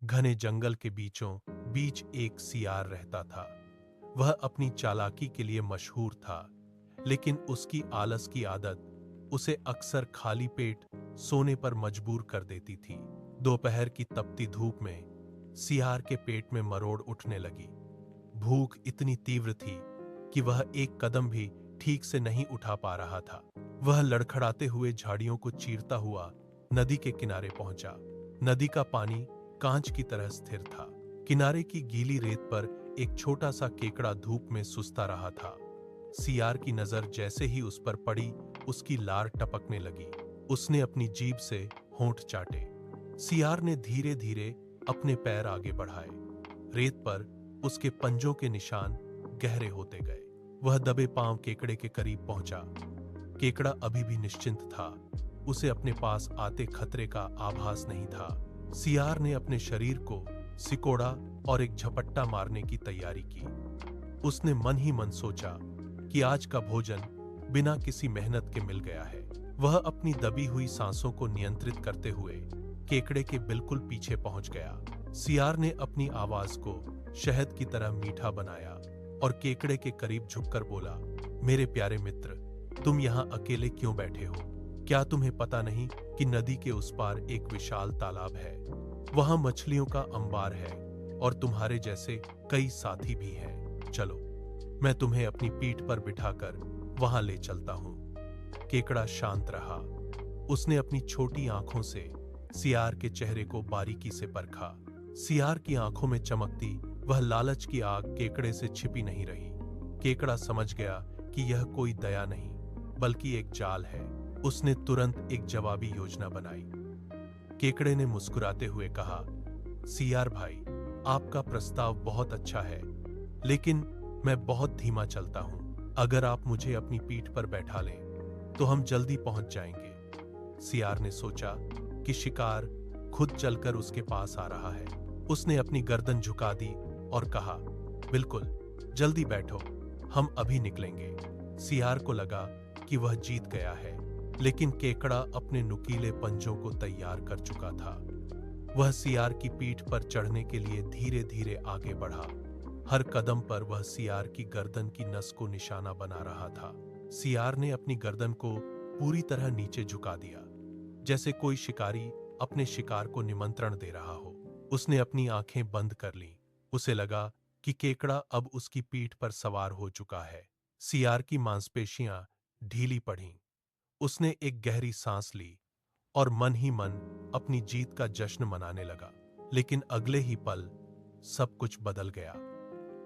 घने जंगल के बीचों बीच एक सियार रहता था। वह अपनी चालाकी के लिए मशहूर था, लेकिन उसकी आलस की आदत उसे अक्सर खाली पेट सोने पर मजबूर कर देती थी। दोपहर की तपती धूप में सियार के पेट में मरोड़ उठने लगी। भूख इतनी तीव्र थी कि वह एक कदम भी ठीक से नहीं उठा पा रहा था। वह लड़खड़ाते हुए झाड़ियों को चीरता हुआ नदी के किनारे पहुंचा। नदी का पानी कांच की तरह स्थिर था। किनारे की गीली रेत पर एक छोटा सा केकड़ा धूप में सुस्ता रहा था। सियार की नजर जैसे ही उस पर पड़ी, उसकी लार टपकने लगी। उसने अपनी जीभ से होंठ चाटे। सियार ने धीरे धीरे अपने पैर आगे बढ़ाए। रेत पर उसके पंजों के निशान गहरे होते गए। वह दबे पांव केकड़े के करीब पहुंचा। केकड़ा अभी भी निश्चिंत था। उसे अपने पास आते खतरे का आभास नहीं था। सियार ने अपने शरीर को सिकोड़ा और एक झपट्टा मारने की तैयारी की। उसने मन ही मन सोचा कि आज का भोजन बिना किसी मेहनत के मिल गया है। वह अपनी दबी हुई सांसों को नियंत्रित करते हुए केकड़े के बिल्कुल पीछे पहुंच गया। सियार ने अपनी आवाज को शहद की तरह मीठा बनाया और केकड़े के करीब झुककर बोला, मेरे प्यारे मित्र, तुम यहाँ अकेले क्यों बैठे हो? क्या तुम्हें पता नहीं कि नदी के उस पार एक विशाल तालाब है? वहां मछलियों का अंबार है और तुम्हारे जैसे कई साथी भी हैं। चलो, मैं तुम्हें अपनी पीठ पर बिठाकर वहां ले चलता हूं। केकड़ा शांत रहा। उसने अपनी छोटी आंखों से सियार के चेहरे को बारीकी से परखा। सियार की आंखों में चमकती वह लालच की आग केकड़े से छिपी नहीं रही। केकड़ा समझ गया कि यह कोई दया नहीं, बल्कि एक जाल है। उसने तुरंत एक जवाबी योजना बनाई। केकड़े ने मुस्कुराते हुए कहा, सियार भाई, आपका प्रस्ताव बहुत अच्छा है, लेकिन मैं बहुत धीमा चलता हूं। अगर आप मुझे अपनी पीठ पर बैठा लें तो हम जल्दी पहुंच जाएंगे। सियार ने सोचा कि शिकार खुद चलकर उसके पास आ रहा है। उसने अपनी गर्दन झुका दी और कहा, बिल्कुल, जल्दी बैठो, हम अभी निकलेंगे। सियार को लगा कि वह जीत गया है, लेकिन केकड़ा अपने नुकीले पंजों को तैयार कर चुका था। वह सियार की पीठ पर चढ़ने के लिए धीरे धीरे आगे बढ़ा। हर कदम पर वह सियार की गर्दन की नस को निशाना बना रहा था। सियार ने अपनी गर्दन को पूरी तरह नीचे झुका दिया, जैसे कोई शिकारी अपने शिकार को निमंत्रण दे रहा हो। उसने अपनी आंखें बंद कर लीं। उसे लगा कि केकड़ा अब उसकी पीठ पर सवार हो चुका है। सियार की मांसपेशियां ढीली पड़ीं। उसने एक गहरी सांस ली और मन ही मन अपनी जीत का जश्न मनाने लगा। लेकिन अगले ही पल सब कुछ बदल गया।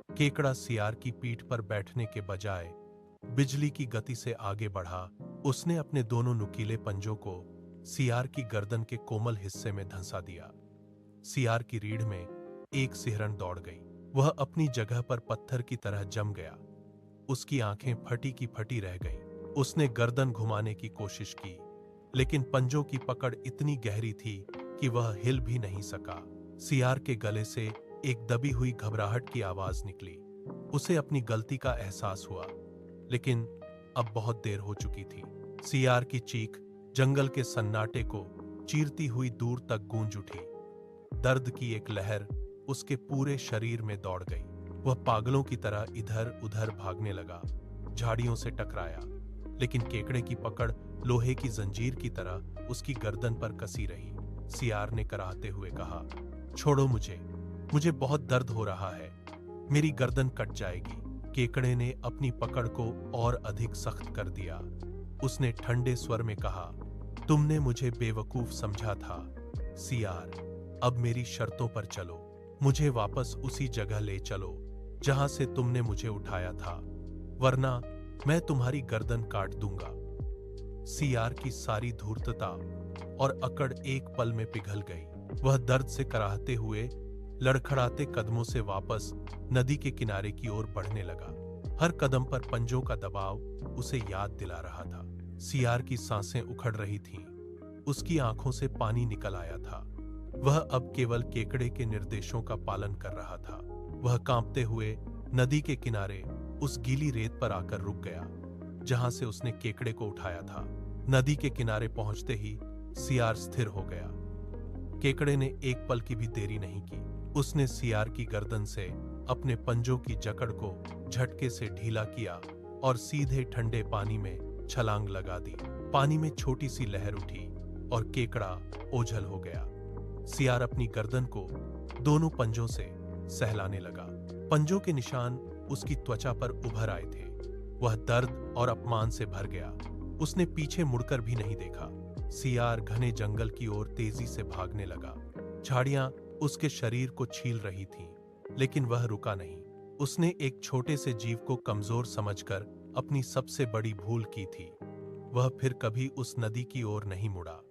केकड़ा सियार की पीठ पर बैठने के बजाय बिजली की गति से आगे बढ़ा। उसने अपने दोनों नुकीले पंजों को सियार की गर्दन के कोमल हिस्से में धंसा दिया। सियार की रीढ़ में एक सिहरन दौड़ गई। वह अपनी जगह पर पत्थर की तरह जम गया। उसकी आंखें फटी की फटी रह गईं। उसने गर्दन घुमाने की कोशिश की, लेकिन पंजों की पकड़ इतनी गहरी थी कि वह हिल भी नहीं सका। सियार के गले से एक दबी हुई घबराहट की आवाज निकली। उसे अपनी गलती का एहसास हुआ, लेकिन अब बहुत देर हो चुकी थी। सियार की चीख जंगल के सन्नाटे को चीरती हुई दूर तक गूंज उठी। दर्द की एक लहर उसके पूरे शरीर में दौड़ गई। वह पागलों की तरह इधर उधर भागने लगा, झाड़ियों से टकराया, लेकिन केकड़े की पकड़ लोहे की जंजीर की तरह उसकी गर्दन पर कसी रही। सियार ने कराहते हुए कहा, छोड़ो मुझे बहुत दर्द हो रहा है, मेरी गर्दन कट जाएगी। केकड़े ने अपनी पकड़ को और अधिक सख्त कर दिया। उसने ठंडे स्वर में कहा, तुमने मुझे बेवकूफ समझा था सियार, अब मेरी शर्तों पर चलो। मुझे वापस उसी जगह ले चलो जहां से तुमने मुझे उठाया था, वरना मैं तुम्हारी गर्दन काट दूंगा। सियार की सारी धूर्तता और अकड़ एक पल में पिघल गई। वह दर्द से कराहते हुए लड़खड़ाते कदमों से वापस नदी के किनारे की ओर बढ़ने लगा। हर कदम पर पंजों का दबाव उसे याद दिला रहा था। सियार की सांसें उखड़ रही थीं। उसकी आंखों से पानी निकल आया था। वह अब केवल केकड़े के निर्देशों का पालन कर रहा था। वह कांपते हुए नदी के किनारे उस गीली रेत पर आकर रुक गया, जहां से उसने केकड़े को उठाया था। नदी के किनारे पहुंचते ही सियार स्थिर हो गया। केकड़े ने एक पल की भी देरी नहीं की। उसने सियार की गर्दन से अपने पंजों की जकड़ को झटके से ढीला किया और सीधे ठंडे पानी में छलांग लगा दी। पानी में छोटी सी लहर उठी और केकड़ा ओझल हो गया। सियार अपनी गर्दन को दोनों पंजों से सहलाने लगा। पंजों के निशान उसकी त्वचा पर उभर आए थे। वह दर्द और अपमान से भर गया। उसने पीछे मुड़कर भी नहीं देखा। सियार घने जंगल की ओर तेजी से भागने लगा। झाड़ियां उसके शरीर को छील रही थीं, लेकिन वह रुका नहीं। उसने एक छोटे से जीव को कमजोर समझकर अपनी सबसे बड़ी भूल की थी। वह फिर कभी उस नदी की ओर नहीं मुड़ा।